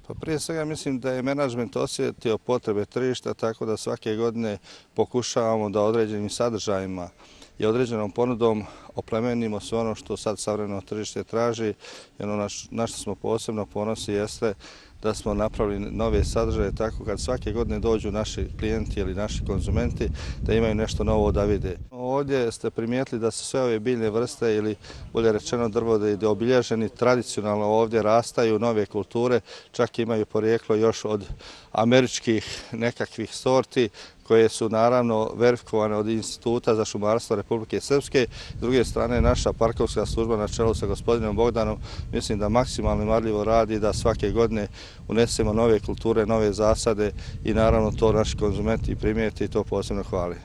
Pa prije svega mislim da je menadžment osjetio potrebe tržišta, tako da svake godine pokušavamo da određenim sadržajima i određenom ponudom oplemenimo sve ono što sad savremeno tržište traži. Ono na što smo posebno ponosni jeste da smo napravili nove sadržaje, tako kad svake godine dođu naši klijenti ili naši konzumenti da imaju nešto novo da vide. Ovdje ste primijetili da su sve ove biljne vrste ili bolje rečeno drvodi obilježeni tradicionalno ovdje rastaju nove kulture, čak imaju porijeklo još od američkih nekakvih sorti koje su naravno verifikovane od Instituta za šumarstvo Republike Srpske. S druge strane, naša parkovska služba na čelu sa gospodinom Bogdanom mislim da maksimalno marljivo radi da svake godine unesemo nove kulture, nove zasade i naravno to naši konzumenti primijete i to posebno hvali.